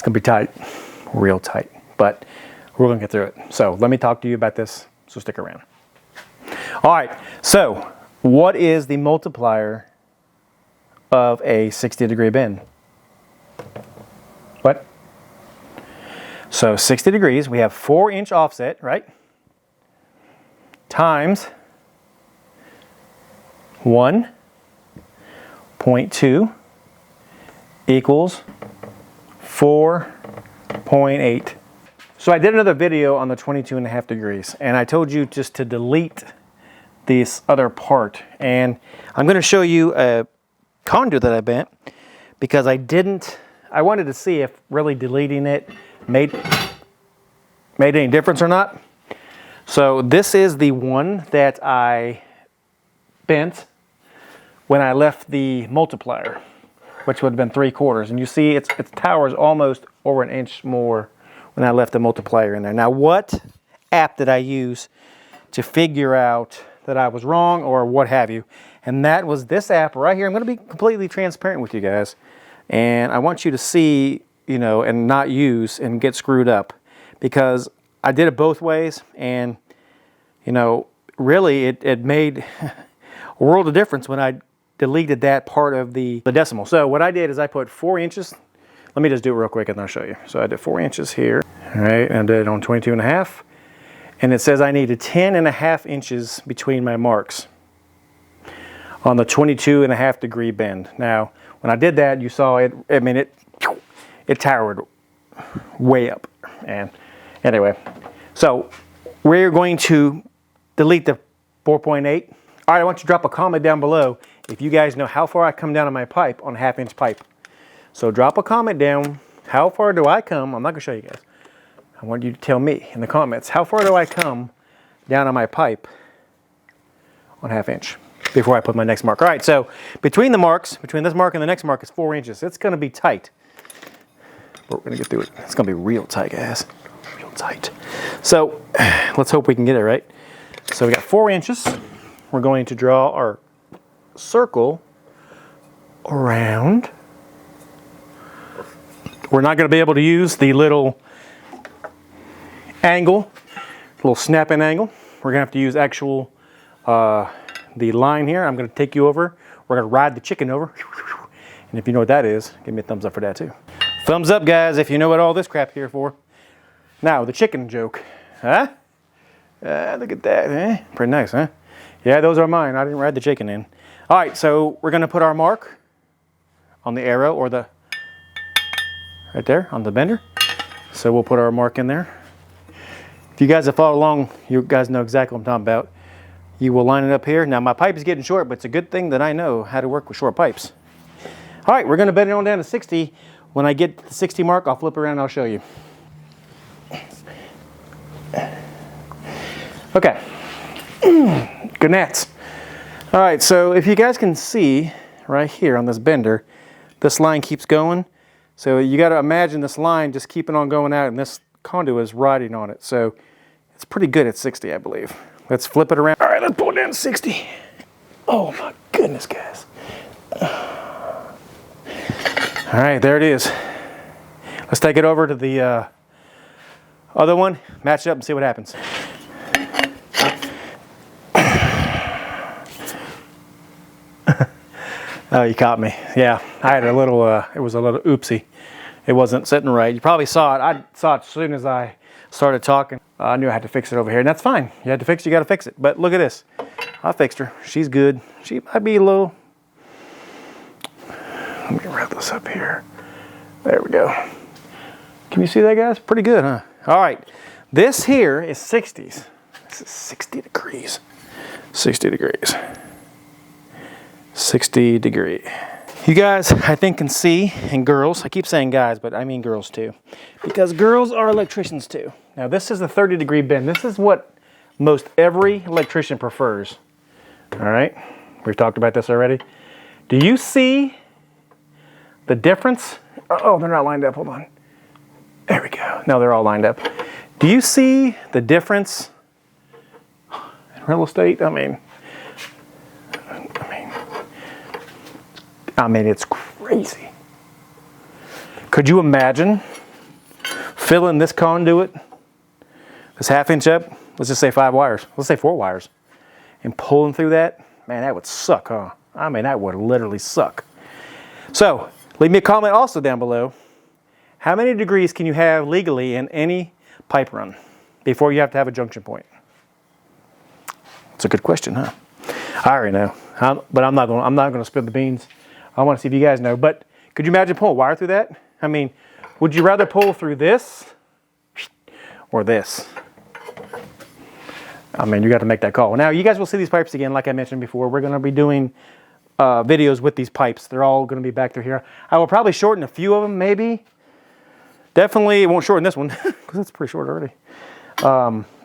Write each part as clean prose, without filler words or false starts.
It's gonna be tight, real tight, but we're gonna get through it. So let me talk to you about this, so stick around. All right, so what is the multiplier of a 60-degree bend? What? So 60 degrees, we have 4-inch offset, right? Times 1.2 equals 4.8. So I did another video on the 22.5 degrees, and I told you just to delete this other part. And I'm going to show you a conduit that I bent because I wanted to see if really deleting it made any difference or not. So this is the one that I bent when I left the multiplier, which would have been 3/4. And you see its tower is almost over 1 inch more when I left the multiplier in there. Now, what app did I use to figure out that I was wrong or what have you? And that was this app right here. I'm going to be completely transparent with you guys. And I want you to see, you know, and not use and get screwed up, because I did it both ways. And, you know, really it made a world of difference when I deleted that part of the decimal. So what I did is I put 4 inches. Let me just do it real quick and I'll show you. So I did 4 inches here, all right, and I did it on 22.5. And it says I needed 10.5 inches between my marks on the 22.5 degree bend. Now, when I did that, you saw it, I mean, it towered way up. And anyway, so we're going to delete the 4.8. All right, I want you to drop a comment down below if you guys know how far I come down on my pipe on a 1/2 inch pipe. So drop a comment down. How far do I come? I'm not gonna show you guys. I want you to tell me in the comments, how far do I come down on my pipe on 1/2 inch before I put my next mark? All right, so between the marks, between this mark and the next mark is 4 inches. It's gonna be tight, but we're gonna get through it. It's gonna be real tight, guys, real tight. So let's hope we can get it right. So we got 4 inches. We're going to draw our circle around. We're not going to be able to use the little angle, little snap-in angle. We're going to have to use actual, the line here. I'm going to take you over. We're going to ride the chicken over. And if you know what that is, give me a thumbs up for that too. Thumbs up, guys, if you know what all this crap here for. Now, the chicken joke. Huh? Look at that, eh? Pretty nice, huh? Yeah, those are mine. I didn't ride the chicken in. All right, so we're going to put our mark on the arrow, or the right there on the bender. So we'll put our mark in there. If you guys have followed along, you guys know exactly what I'm talking about. You will line it up here. Now my pipe is getting short, but it's a good thing that I know how to work with short pipes. All right, we're going to bend it on down to 60. When I get to the 60 mark, I'll flip around and I'll show you. Okay. Good gnats. All right, so if you guys can see right here on this bender, this line keeps going. So you got to imagine this line just keeping on going out, and this conduit is riding on it. So it's pretty good at 60, I believe. Let's flip it around. All right, let's pull it down to 60. Oh my goodness, guys. All right, there it is. Let's take it over to the other one, match it up and see what happens. Oh, you caught me. Yeah, I had a little, it was a little oopsie. It wasn't sitting right. You probably saw it. I saw it as soon as I started talking. I knew I had to fix it over here, and that's fine. You had to fix it, you got to fix it. But look at this. I fixed her. She's good. She might be a little... Let me wrap this up here. There we go. Can you see that, guys? Pretty good, huh? All right. This here is 60s. This is 60 degrees. 60 degrees. 60 degree. You guys, I think, can see, and girls, I keep saying guys, but I mean girls too, because girls are electricians too. Now this is a 30 degree bend. This is what most every electrician prefers. All right, we've talked about this already. Do you see the difference? Oh, they're not lined up, hold on. There we go, no, they're all lined up. Do you see the difference in real estate? I mean, it's crazy. Could you imagine filling this conduit, this 1/2 inch up, let's just say 5 wires, let's say 4 wires, and pulling through that, man, that would suck, huh? I mean, that would literally suck. So, leave me a comment also down below. How many degrees can you have legally in any pipe run before you have to have a junction point? It's a good question, huh? I already know, but I'm not going to spill the beans. I want to see if you guys know. But could you imagine pulling wire through that? I mean, would you rather pull through this or this? I mean, you got to make that call. Now, you guys will see these pipes again, like I mentioned before. We're going to be doing videos with these pipes. They're all going to be back through here. I will probably shorten a few of them, maybe. Definitely won't shorten this one because it's pretty short already.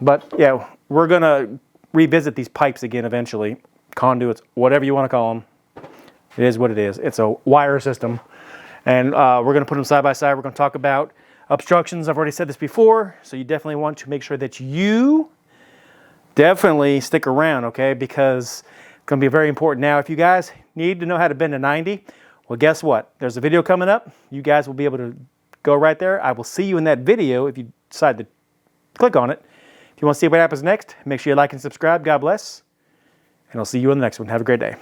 But yeah, we're going to revisit these pipes again eventually. Conduits, whatever you want to call them. It is what it is. It's a wire system. And we're going to put them side by side. We're going to talk about obstructions. I've already said this before. So you definitely want to make sure that you definitely stick around, okay? Because it's going to be very important. Now, if you guys need to know how to bend a 90, well, guess what? There's a video coming up. You guys will be able to go right there. I will see you in that video if you decide to click on it. If you want to see what happens next, make sure you like and subscribe. God bless. And I'll see you in the next one. Have a great day.